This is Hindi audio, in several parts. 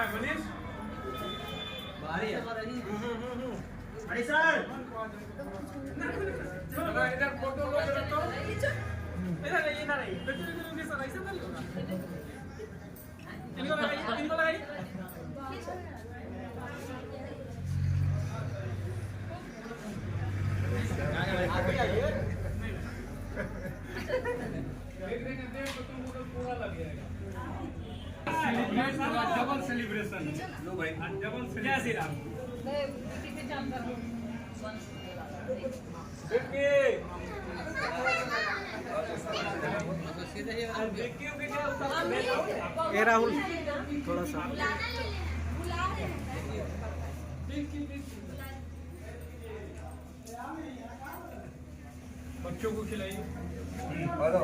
मनीष बाहरी है अरे सर इधर फोटो लो जरा तो इधर नहीं सर ऐसे नहीं होगा इनको लगाइए पूरा लग जाएगा डबल सेलिब्रेशन लो भाई डबल जय श्री राम ए राहुल थोड़ा सा बच्चों को खिलाइए। हेलो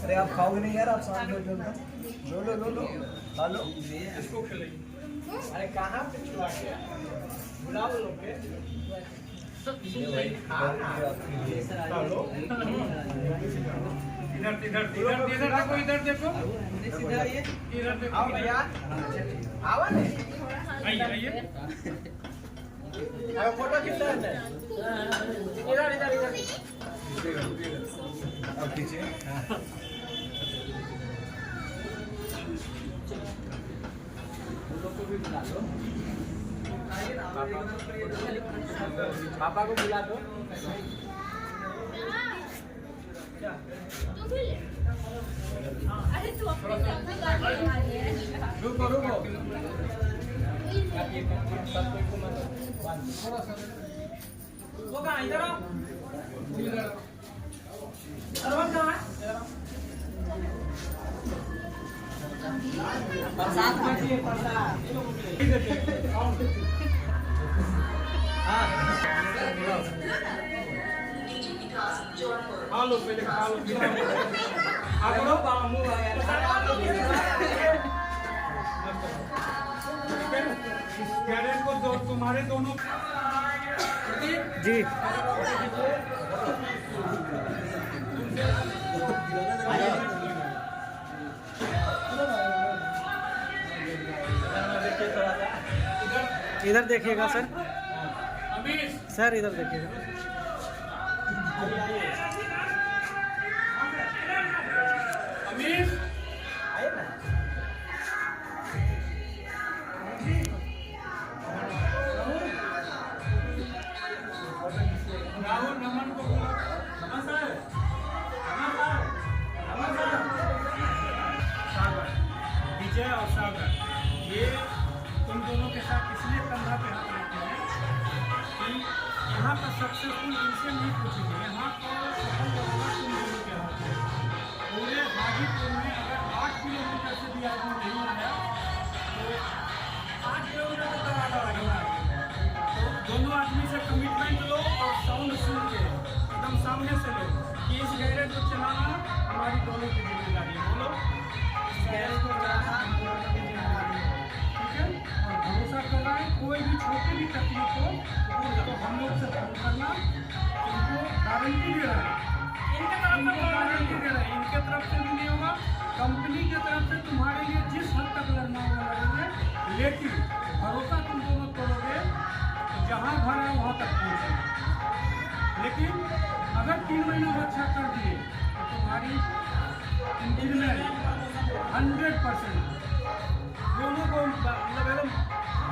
अरे आप खाओगे नहीं यार, आप साथ में लो लो लो लो खा लो। इसको खिलाइए। अरे कहाँ पे चुरा गया, बुलाओ लोग के इधर इधर इधर इधर देखो इधर देखो इधर देखो आओ भैया आओ ना आइए आइए अब फोटो खींचना है इधर इधर इधर अब खींचिए पापा को बुला दो। अरे तू अपने रुको रुको वो कहाँ इधर आओ सरवन कहाँ है प्रसाद बैठिए प्रसाद खा लो पहले खा लो आगो बामू कैरेट को दो तुम्हारे दोनों जी इधर देखिएगा सर, सर इधर देखिएगा। अमीश राहुल नमन को नमस्कार सागर विजय और सागर ये तुम दोनों के साथ इसलिए कंधा पे हाथ रखते हैं कि यहाँ पर सक्सेसफुल इनसे नहीं पूछेंगे, यहाँ पर सफल होगा तुम दोनों के हाथ में। पूरे हाजीपुर में अगर 8 किलोमीटर से भी आदमी नहीं आया कि इस गैरेज को चलाना हमारी दोनों की जिम्मेदारी है। बोलो, इस गैरेज को चलाना हम दोनों की जिम्मेदारी है, ठीक है। और भरोसा कर रहा है, कोई भी छोटी भी तकलीफ हो तो हम लोग से फोन करना, इनको गारंटी दे रहे हैं, इनके तरफ से भी नहीं होगा, कंपनी की तरफ से तुम्हारे लिए जिस हद तक लड़ना होगा लड़ेंगे, लेकिन भरोसा तुम दोनों करोगे तो जहाँ घर है वहाँ तक पहुँचेंगे। लेकिन अगर 3 महीना अच्छा कर दिए तो तुम्हारी इंजीनियर 100% दोनों को मतलब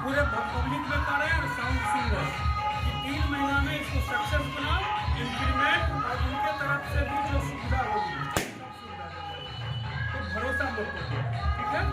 पूरे पब्लिक में कर रहे हैं और साउंड सुन रहे हैं कि 3 महीना में इसको सक्सेस बनाओ, इंक्रीमेंट और उनके तरफ से भी जो सुविधा होगी तो भरोसा लोग को दिया, ठीक है।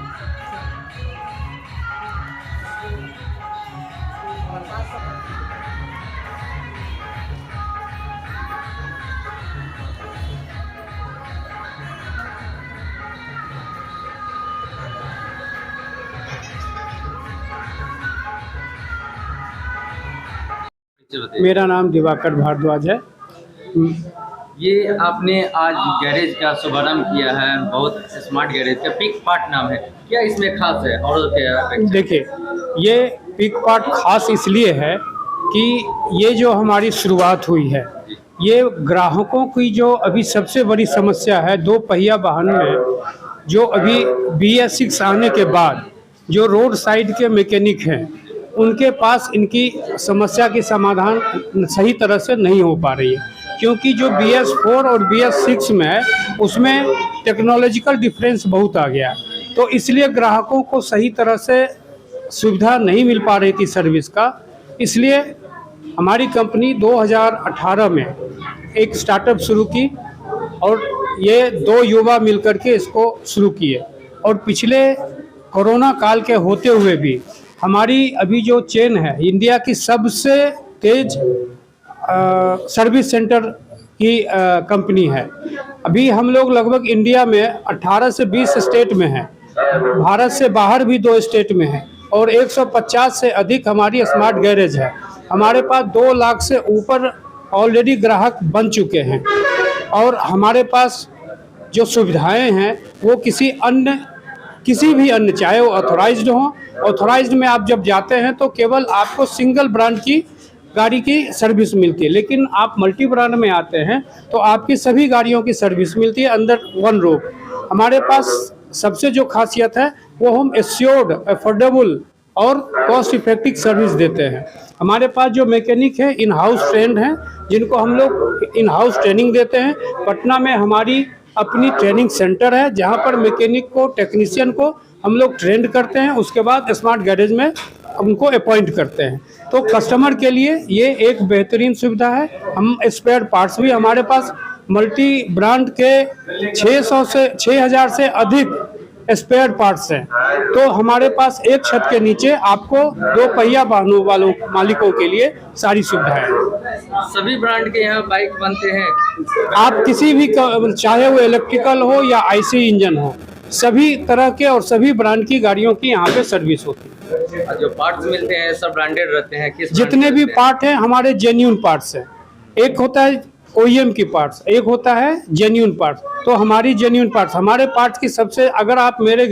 मेरा नाम दिवाकर भारद्वाज है। ये आपने आज गैरेज का शुभारंभ किया है, बहुत स्मार्ट गैरेज का, पिक पार्ट नाम है, क्या इसमें खास है? और देखिए, ये पिक पार्ट खास इसलिए है कि ये जो हमारी शुरुआत हुई है, ये ग्राहकों की जो अभी सबसे बड़ी समस्या है 2 पहिया वाहन में, जो अभी BS6 आने के बाद जो रोड साइड के मैकेनिक हैं उनके पास इनकी समस्या की समाधान सही तरह से नहीं हो पा रही है, क्योंकि जो BS4 और BS6 में है उसमें टेक्नोलॉजिकल डिफरेंस बहुत आ गया, तो इसलिए ग्राहकों को सही तरह से सुविधा नहीं मिल पा रही थी सर्विस का। इसलिए हमारी कंपनी 2018 में एक स्टार्टअप शुरू की और ये 2 युवा मिलकर के इसको शुरू किए, और पिछले कोरोना काल के होते हुए भी हमारी अभी जो चेन है इंडिया की सबसे तेज सर्विस सेंटर की कंपनी है। अभी हम लोग लगभग इंडिया में 18 से 20 स्टेट में हैं, भारत से बाहर भी 2 स्टेट में हैं, और 150 से अधिक हमारी स्मार्ट गैरेज है। हमारे पास 2 लाख से ऊपर ऑलरेडी ग्राहक बन चुके हैं, और हमारे पास जो सुविधाएं हैं वो किसी भी अन्य चाहे वो ऑथोराइज्ड हो, ऑथोराइज्ड में आप जब जाते हैं तो केवल आपको सिंगल ब्रांड की गाड़ी की सर्विस मिलती है, लेकिन आप मल्टी ब्रांड में आते हैं तो आपकी सभी गाड़ियों की सर्विस मिलती है अंडर वन रूफ। हमारे पास सबसे जो खासियत है वो हम एश्योर्ड, अफोर्डेबल और कॉस्ट इफेक्टिव सर्विस देते हैं। हमारे पास जो मैकेनिक है इन हाउस ट्रेंड हैं, जिनको हम लोग इन हाउस ट्रेनिंग देते हैं। पटना में हमारी अपनी ट्रेनिंग सेंटर है जहां पर मैकेनिक को, टेक्नीशियन को हम लोग ट्रेंड करते हैं, उसके बाद स्मार्ट गैरेज में उनको अपॉइंट करते हैं। तो कस्टमर के लिए ये एक बेहतरीन सुविधा है। हम स्पेयर पार्ट्स भी हमारे पास मल्टी ब्रांड के 6000 से अधिक स्पेयर पार्ट्स हैं। तो हमारे पास एक छत के नीचे आपको 2 पहिया वाहनों वालों मालिकों के लिए सारी सुविधाएं हैं। सभी ब्रांड के यहाँ बाइक बनते हैं, आप किसी भी चाहे वो इलेक्ट्रिकल हो या IC इंजन हो, सभी तरह के और सभी ब्रांड की गाड़ियों की यहाँ पे सर्विस होती है। जो पार्ट्स मिलते हैं सब ब्रांडेड रहते हैं? किस जितने भी पार्ट हैं हमारे जेन्युइन पार्ट्स हैं। एक होता है OEM की पार्ट्स, एक होता है जेन्युइन पार्ट्स। तो हमारी जेन्युइन पार्ट्स, हमारे पार्ट्स की सबसे, अगर आप हमारे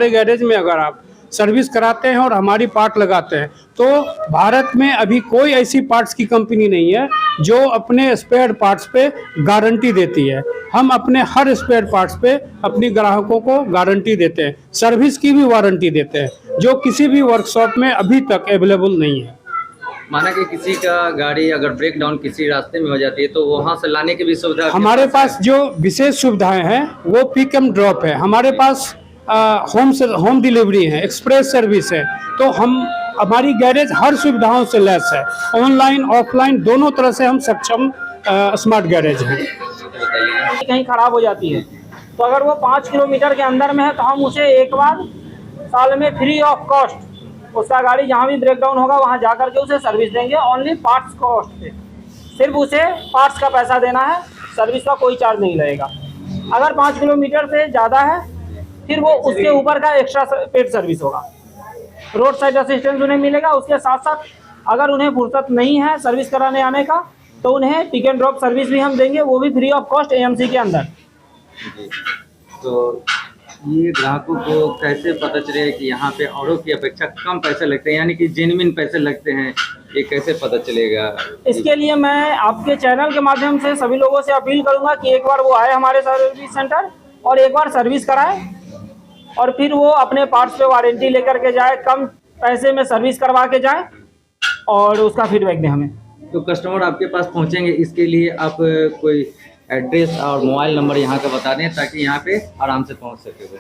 गैरेज में अगर आप सर्विस कराते हैं और हमारी पार्ट लगाते हैं तो भारत में अभी कोई ऐसी पार्ट्स की कंपनी नहीं है जो अपने स्पेयर पार्ट्स पे गारंटी देती है। हम अपने हर स्पेयर पार्ट्स पे अपनी ग्राहकों को गारंटी देते हैं, सर्विस की भी वारंटी देते हैं, जो किसी भी वर्कशॉप में अभी तक अवेलेबल नहीं है। माना कि किसी का गाड़ी अगर ब्रेक डाउन किसी रास्ते में हो जाती है तो वहाँ से लाने की भी सुविधा हमारे पास जो विशेष सुविधाएं हैं वो पिक एंड ड्रॉप है। हमारे पास होम डिलीवरी है, एक्सप्रेस सर्विस है। तो हमारी गैरेज हर सुविधाओं से लैस है, ऑनलाइन ऑफलाइन दोनों तरह से हम सक्षम स्मार्ट गैरेज हैं। कहीं खराब हो जाती है तो अगर वो 5 किलोमीटर के अंदर में है तो हम उसे एक बार साल में फ्री ऑफ कॉस्ट उसका गाड़ी जहाँ भी ब्रेक डाउन होगा वहाँ जा कर के उसे सर्विस देंगे, ओनली पार्ट्स कॉस्ट पे। सिर्फ उसे पार्ट्स का पैसा देना है, सर्विस का कोई चार्ज नहीं लगेगा। अगर 5 किलोमीटर से ज़्यादा है फिर वो उसके ऊपर का एक्स्ट्रा पेड सर्विस होगा, रोड साइड असिस्टेंस उन्हें मिलेगा। उसके साथ साथ अगर उन्हें फुर्सत नहीं है सर्विस कराने आने का तो उन्हें पिक एंड ड्रॉप सर्विस भी हम देंगे, वो भी फ्री ऑफ कॉस्ट एएमसी के अंदर। जी। तो ये ग्राहकों को कैसे पता चलेगा कि यहाँ पे औरों की अपेक्षा कम पैसे लगते हैं, यानी कि जेन्युइन पैसे लगते हैं, ये कैसे पता चलेगा? इसके लिए मैं आपके चैनल के माध्यम से सभी लोगों से अपील करूंगा कि एक बार वो आए हमारे सर्विस सेंटर और एक बार सर्विस कराए और फिर वो अपने पार्ट्स पे वारंटी लेकर के जाए, कम पैसे में सर्विस करवा के जाए और उसका फीडबैक दें हमें। तो कस्टमर आपके पास पहुँचेंगे, इसके लिए आप कोई एड्रेस और मोबाइल नंबर यहाँ का बता दें ताकि यहाँ पे आराम से पहुँच सके वो।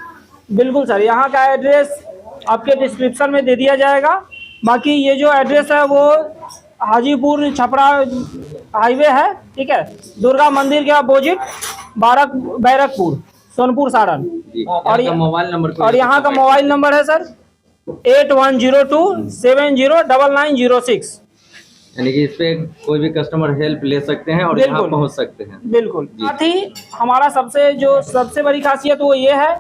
बिल्कुल सर, यहाँ का एड्रेस आपके डिस्क्रिप्शन में दे दिया जाएगा। बाकी ये जो एड्रेस है वो हाजीपुर छपरा हाईवे है, ठीक है, दुर्गा मंदिर के अपोजिट बैरकपुर, सोनपुर सारण। और मोबाइल नंबर और यहाँ का मोबाइल नंबर है सर 8102709906। यानी कि इस पे कोई भी कस्टमर हेल्प ले सकते हैं और यहाँ पहुँच सकते हैं। बिल्कुल। साथ ही हमारा सबसे बड़ी खासियत वो ये है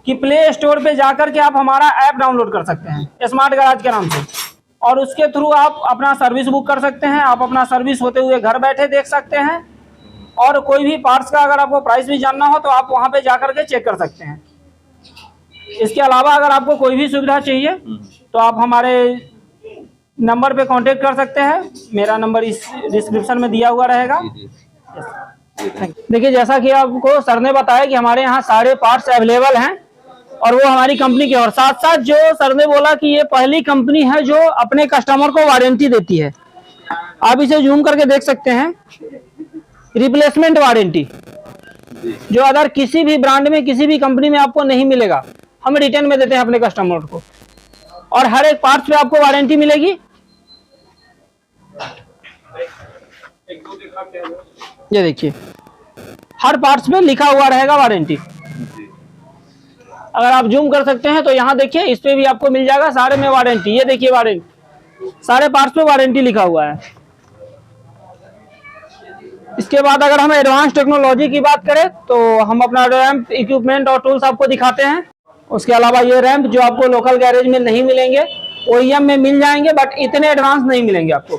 कि प्ले स्टोर पे जाकर के आप हमारा ऐप डाउनलोड कर सकते हैं स्मार्ट गैराज के नाम से, और उसके थ्रू आप अपना सर्विस बुक कर सकते हैं। आप अपना सर्विस होते हुए घर बैठे देख सकते हैं, और कोई भी पार्ट्स का अगर आपको प्राइस भी जानना हो तो आप वहाँ पे जाकर के चेक कर सकते हैं। इसके अलावा अगर आपको कोई भी सुविधा चाहिए तो आप हमारे नंबर पे कांटेक्ट कर सकते हैं। मेरा नंबर इस डिस्क्रिप्शन में दिया हुआ रहेगा। देखिए, जैसा कि आपको सर ने बताया कि हमारे यहाँ सारे पार्ट्स अवेलेबल हैं और वो हमारी कंपनी के, और साथ साथ जो सर ने बोला कि ये पहली कंपनी है जो अपने कस्टमर को वारंटी देती है। आप इसे जूम करके देख सकते हैं, रिप्लेसमेंट वारंटी, जो अदर किसी भी ब्रांड में किसी भी कंपनी में आपको नहीं मिलेगा, हम रिटर्न में देते हैं अपने कस्टमर को। और हर एक पार्ट्स पे आपको वारंटी मिलेगी। ये देखिए, हर पार्ट्स में लिखा हुआ रहेगा वारंटी। अगर आप जूम कर सकते हैं तो यहाँ देखिए, इस पे भी आपको मिल जाएगा सारे में वारंटी। ये देखिए वारंटी, सारे पार्ट्स पे वारंटी लिखा हुआ है। इसके बाद अगर हम एडवांस टेक्नोलॉजी की बात करें तो हम अपना रैंप इक्विपमेंट और टूल्स आपको दिखाते हैं। उसके अलावा ये रैंप जो आपको लोकल गैरेज में नहीं मिलेंगे, ओईएम में मिल जाएंगे, बट इतने एडवांस नहीं मिलेंगे आपको,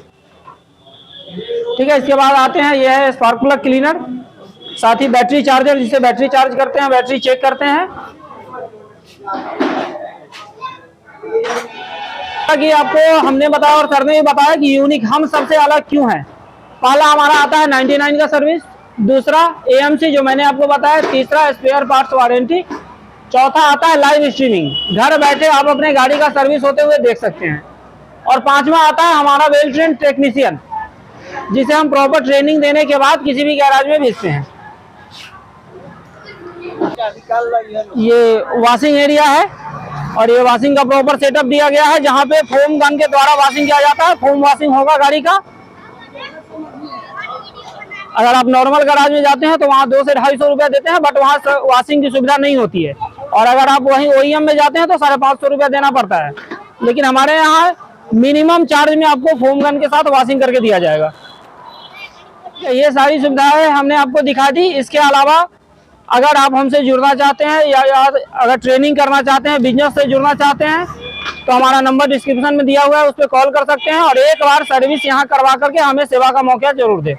ठीक है। इसके बाद आते हैं, यह है स्पार्क प्लग क्लीनर, साथ ही बैटरी चार्जर, जिसे बैटरी चार्ज करते हैं, बैटरी चेक करते हैं। कि आपको हमने बताया और सर ने भी बताया कि यूनिक हम सबसे अलग क्यों हैं। पहला हमारा आता है 99 का सर्विस, दूसरा एएमसी जो मैंने आपको बताया, तीसरा स्पेयर पार्ट्स वारंटी, चौथा आता है लाइव स्ट्रीमिंग, घर बैठे आप अपने गाड़ी का सर्विस होते हुए देख सकते हैं, और पांचवा आता है हमारा वेल ट्रेन टेक्नीशियन, जिसे हम प्रॉपर ट्रेनिंग देने के बाद किसी भी गैराज में भेजते हैं। ये वॉशिंग एरिया है और ये वॉशिंग का प्रॉपर सेटअप दिया गया है, जहाँ पे फोम गन के द्वारा वॉशिंग किया जाता है। फोम वॉशिंग होगा गाड़ी का। अगर आप नॉर्मल गैराज में जाते हैं तो वहाँ 200 से 250 रुपया देते हैं, बट वहाँ वॉशिंग की सुविधा नहीं होती है। और अगर आप वहीं ओईएम में जाते हैं तो 550 रुपया देना पड़ता है। लेकिन हमारे यहाँ मिनिमम चार्ज में आपको फोम गन के साथ वॉशिंग करके दिया जाएगा। ये सारी सुविधाएं हमने आपको दिखा दी। इसके अलावा अगर आप हमसे जुड़ना चाहते हैं या अगर ट्रेनिंग करना चाहते हैं, बिजनेस से जुड़ना चाहते हैं, तो हमारा नंबर डिस्क्रिप्शन में दिया हुआ है, उस पर कॉल कर सकते हैं और एक बार सर्विस यहाँ करवा करके हमें सेवा का मौका जरूर दें।